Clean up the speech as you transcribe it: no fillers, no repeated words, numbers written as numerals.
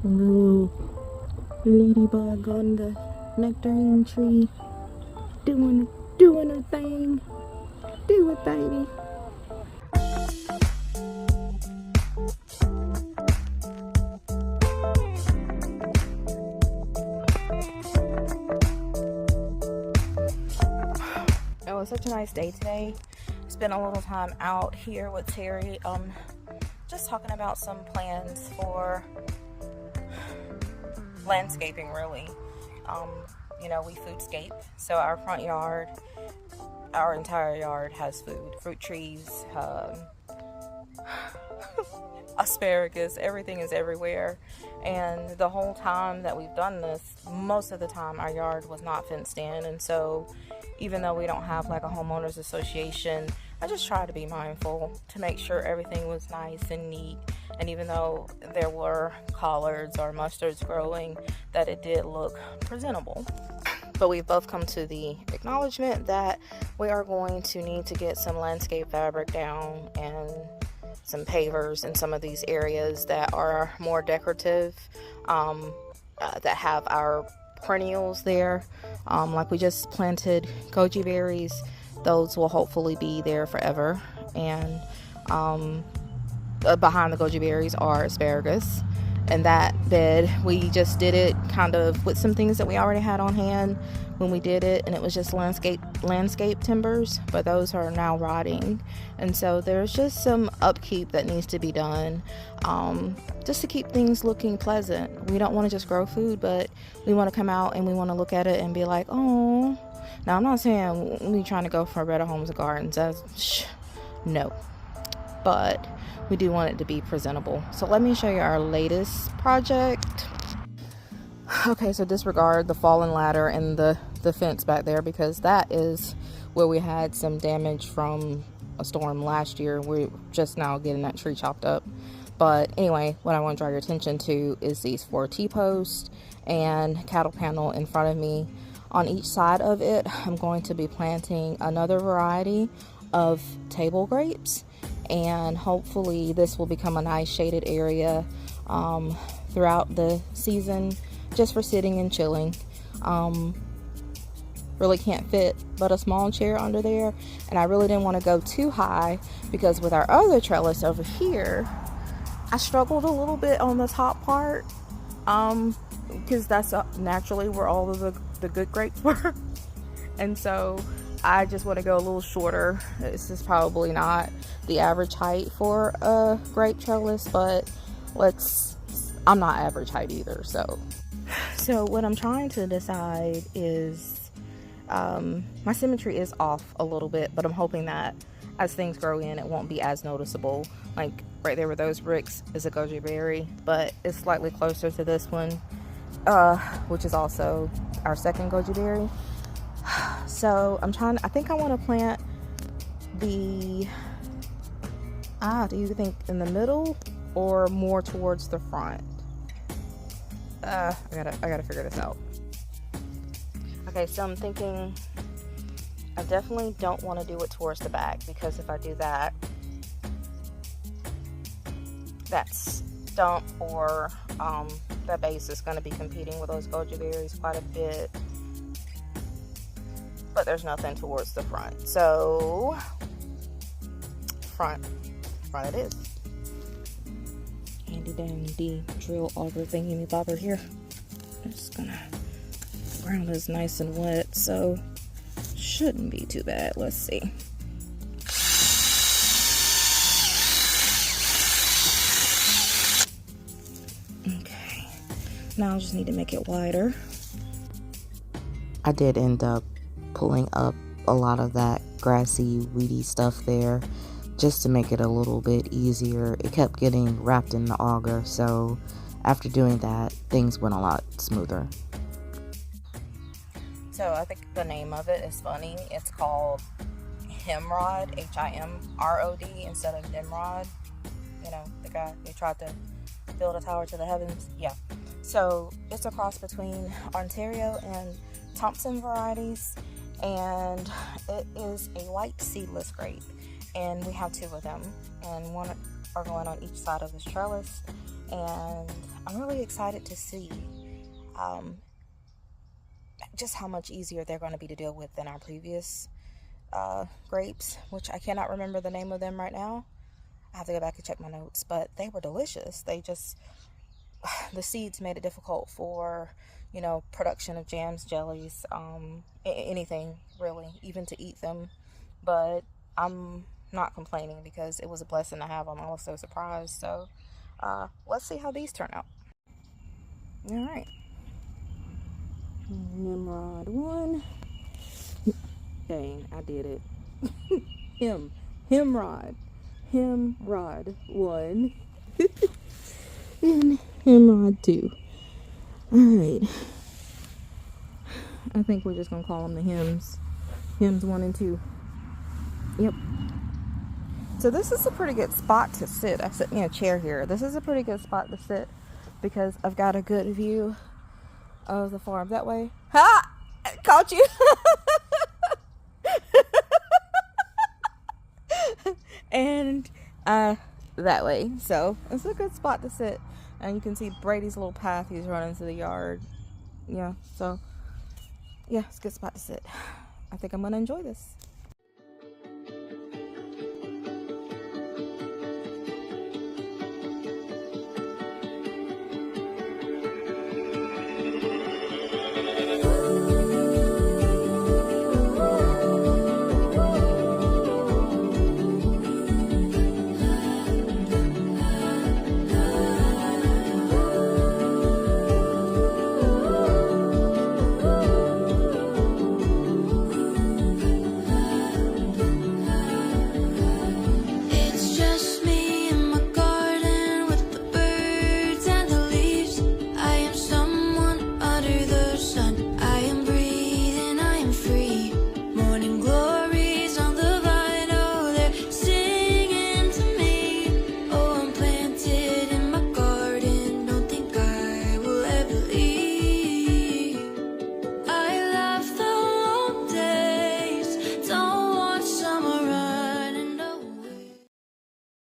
And the little ladybug on the nectarine tree doing her thing. Do it, baby. It was such a nice day today. Spent a little time out here with Terry, just talking about some plans for landscaping, really. You know, we foodscape, so our front yard, our entire yard has fruit trees, asparagus, everything is everywhere. And the whole time that we've done this, most of the time our yard was not fenced in, and so even though we don't have like a homeowners association, I just try to be mindful to make sure everything was nice and neat. And even though there were collards or mustards growing, that it did look presentable. But we've both come to the acknowledgement that we are going to need to get some landscape fabric down and some pavers in some of these areas that are more decorative, that have our perennials there. Like we just planted goji berries. Those will hopefully be there forever. And behind the goji berries are asparagus. And that bed, we just did it kind of with some things that we already had on hand when we did it, and it was just landscape timbers, but those are now rotting, and so there's just some upkeep that needs to be done, just to keep things looking pleasant. We don't want to just grow food, but we want to come out and we want to look at it and be like, oh. Now, I'm not saying we trying to go for Better Homes and Gardens. No, but we do want it to be presentable. So let me show you our latest project. Okay, so disregard the fallen ladder and the fence back there, because that is where we had some damage from a storm last year. We're just now getting that tree chopped up. But anyway, what I want to draw your attention to is these 4 T-posts and cattle panel in front of me. On each side of it, I'm going to be planting another variety of table grapes, and hopefully this will become a nice shaded area throughout the season, just for sitting and chilling. Really can't fit but a small chair under there, and I really didn't want to go too high, because with our other trellis over here, I struggled a little bit on the top part, because that's naturally where all of the good grapes were. And so I just want to go a little shorter. This is probably not the average height for a grape trellis, but I'm not average height either. So what I'm trying to decide is, my symmetry is off a little bit, but I'm hoping that as things grow in, it won't be as noticeable. Like right there where those bricks is a goji berry, but it's slightly closer to this one, which is also our second goji berry. So I think I want to plant do you think in the middle or more towards the front? I gotta figure this out. Okay, so I'm thinking I definitely don't want to do it towards the back, because if I do that, that stump or that base is going to be competing with those goji berries quite a bit. But there's nothing towards the front, so front it is. Handy dandy drill auger thingy bobber here. I'm just gonna, the ground is nice and wet, so shouldn't be too bad. Let's see. Okay, now I just need to make it wider. I did end up pulling up a lot of that grassy, weedy stuff there, just to make it a little bit easier. It kept getting wrapped in the auger, so after doing that, things went a lot smoother. So I think the name of it is funny. It's called Himrod, Himrod, instead of Nimrod. You know, the guy who tried to build a tower to the heavens. Yeah. So it's a cross between Ontario and Thompson varieties, and it is a white seedless grape, and we have 2 of them, and 1 are going on each side of this trellis, and I'm really excited to see just how much easier they're going to be to deal with than our previous grapes, which I cannot remember the name of them right now. I have to go back and check my notes, but they were delicious. They just, the seeds made it difficult for, you know, production of jams, jellies, anything really, even to eat them. But I'm not complaining because it was a blessing to have them. I was so surprised. So let's see how these turn out. All right. Nimrod 1. Dang, I did it. Himrod 1. And Himrod 2. Alright. I think we're just gonna call them the Hims. Hims 1 and 2. Yep. So this is a pretty good spot to sit. I sit in a chair here. This is a pretty good spot to sit because I've got a good view of the farm. That way. Ha! Caught you! And that way. So it's a good spot to sit. And you can see Brady's little path he's running to the yard. Yeah, so yeah, it's a good spot to sit. I think I'm gonna enjoy this.